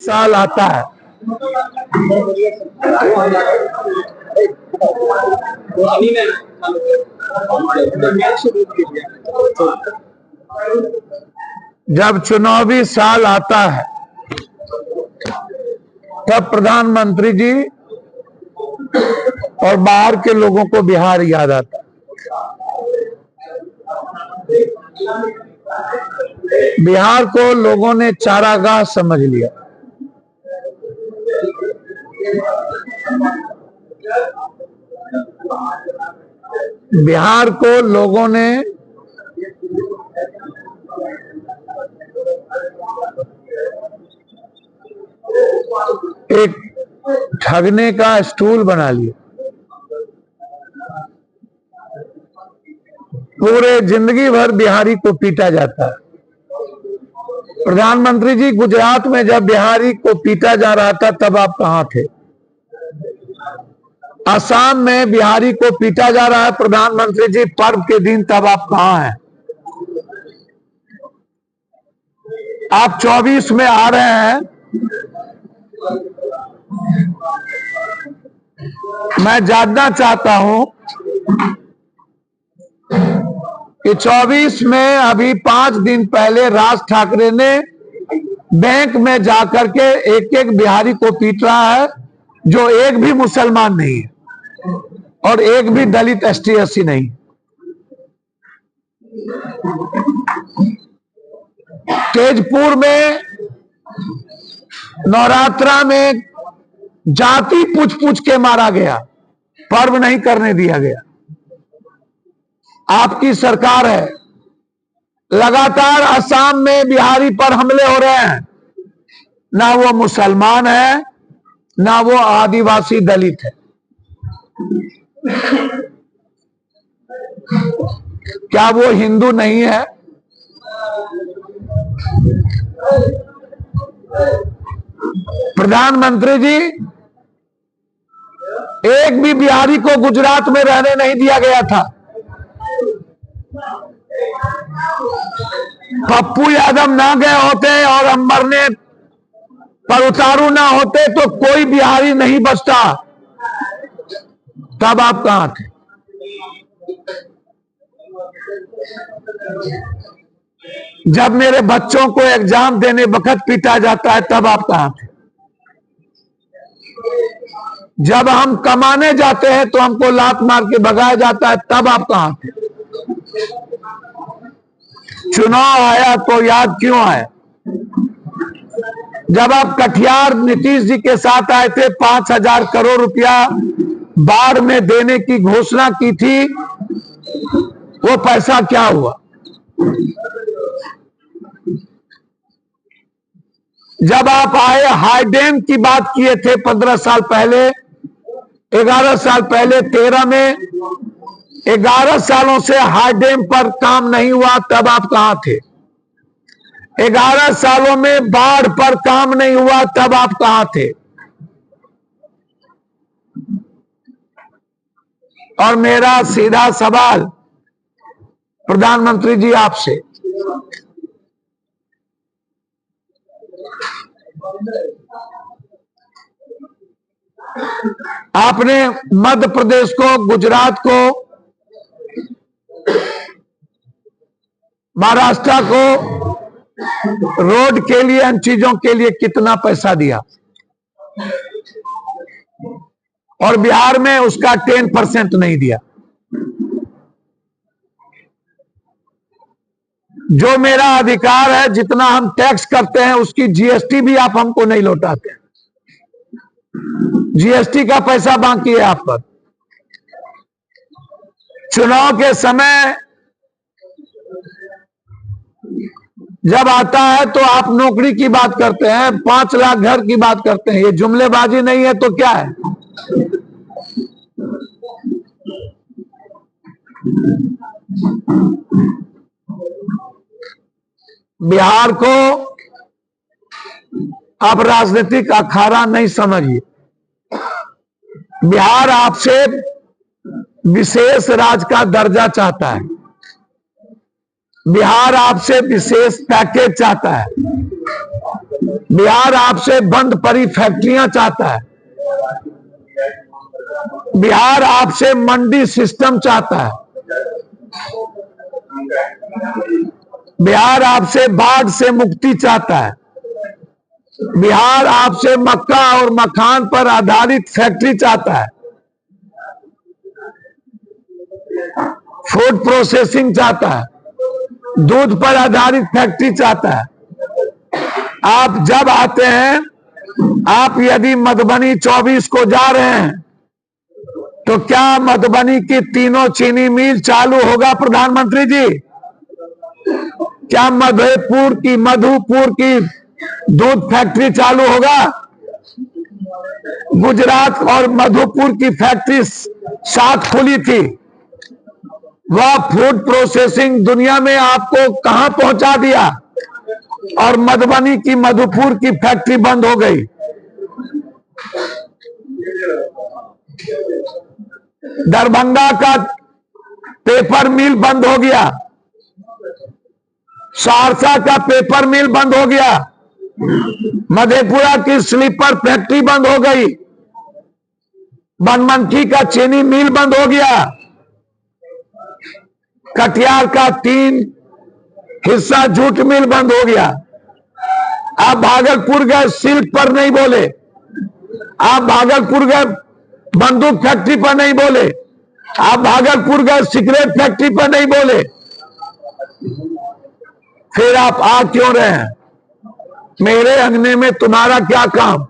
साल आता है। जब चुनावी साल आता है तब प्रधानमंत्री जी और बाहर के लोगों को बिहार याद आता है। बिहार को लोगों ने चारागाह समझ लिया। बिहार को लोगों ने एक ठगने का स्टूल बना लिया। पूरे जिंदगी भर बिहारी को पीटा जाता है। प्रधानमंत्री जी, गुजरात में जब बिहारी को पीटा जा रहा था तब आप कहां थे? असम में बिहारी को पीटा जा रहा है प्रधानमंत्री जी पर्व के दिन, तब आप कहां हैं? आप 24 में आ रहे हैं। मैं जानना चाहता हूं कि 24 में अभी 5 दिन पहले राज ठाकरे ने बैंक में जाकर के एक एक बिहारी को पीट रहा है, जो एक भी मुसलमान नहीं है और एक भी दलित एसटी एससी नहीं। तेजपुर में नवरात्रा में जाति पूछ पूछ के मारा गया, पर्व नहीं करने दिया गया। आपकी सरकार है, लगातार असम में बिहारी पर हमले हो रहे हैं। ना वो मुसलमान है, ना वो आदिवासी दलित है। क्या वो हिंदू नहीं है? प्रधानमंत्री जी, एक भी बिहारी को गुजरात में रहने नहीं दिया गया था। पप्पू यादव ना गए होते और हम मरने पर उतारू ना होते तो कोई बिहारी नहीं बचता। तब आप कहां थे? जब मेरे बच्चों को एग्जाम देने वक्त पीटा जाता है तब आप कहां थे? जब हम कमाने जाते हैं तो हमको लात मार के भगाया जाता है तब आप कहां थे? चुनाव आया तो याद क्यों आए? जब आप कटिहार नीतीश जी के साथ आए थे, 5,000 करोड़ रुपया बाढ़ में देने की घोषणा की थी, वो पैसा क्या हुआ? जब आप आए हाई डैम की बात किए थे 15 साल पहले, 11 साल पहले 13 में, 11 सालों से हाई डैम पर काम नहीं हुआ, तब आप कहां थे? 11 सालों में बाढ़ पर काम नहीं हुआ, तब आप कहां थे? और मेरा सीधा सवाल प्रधानमंत्री जी आपसे, आपने मध्य प्रदेश को, गुजरात को, महाराष्ट्र को रोड के लिए, इन चीजों के लिए कितना पैसा दिया? और बिहार में उसका 10% नहीं दिया। जो मेरा अधिकार है, जितना हम टैक्स करते हैं उसकी जीएसटी भी आप हमको नहीं लौटाते। जीएसटी का पैसा बाकी है आप पर। चुनाव के समय जब आता है तो आप नौकरी की बात करते हैं, 5 लाख घर की बात करते हैं। ये जुमलेबाजी नहीं है तो क्या है? बिहार को आप राजनीतिक अखाड़ा नहीं समझिए। बिहार आपसे विशेष राज्य का दर्जा चाहता है। बिहार आपसे विशेष पैकेज चाहता है। बिहार आपसे बंद पड़ी फैक्ट्रियां चाहता है। बिहार आपसे मंडी सिस्टम चाहता है। बिहार आपसे बाढ़ से मुक्ति चाहता है। बिहार आपसे मक्का और मखान पर आधारित फैक्ट्री चाहता है। फूड प्रोसेसिंग चाहता है। दूध पर आधारित फैक्ट्री चाहता है। आप जब आते हैं, आप यदि मधुबनी 24 को जा रहे हैं तो क्या मधुबनी की तीनों चीनी मिल चालू होगा प्रधानमंत्री जी? क्या मधुपुर की दूध फैक्ट्री चालू होगा? गुजरात और मधुपुर की फैक्ट्री साथ खुली थी। वह फूड प्रोसेसिंग दुनिया में आपको कहां पहुंचा दिया और मधुबनी की मधुपुर की फैक्ट्री बंद हो गई। दरभंगा का पेपर मिल बंद हो गया। सहरसा का पेपर मिल बंद हो गया। मधेपुरा की स्लीपर फैक्ट्री बंद हो गई। बनमनखी का चीनी मिल बंद हो गया। कटिहार का 3 हिस्सा जूट मिल बंद हो गया। आप भागलपुर गए, सिल्क पर नहीं बोले। आप भागलपुर गए, बंदूक फैक्ट्री पर नहीं बोले। आप भागलपुर गए, सिगरेट फैक्ट्री पर नहीं बोले। फिर आप आ क्यों रहे हैं? मेरे अंगने में तुम्हारा क्या काम?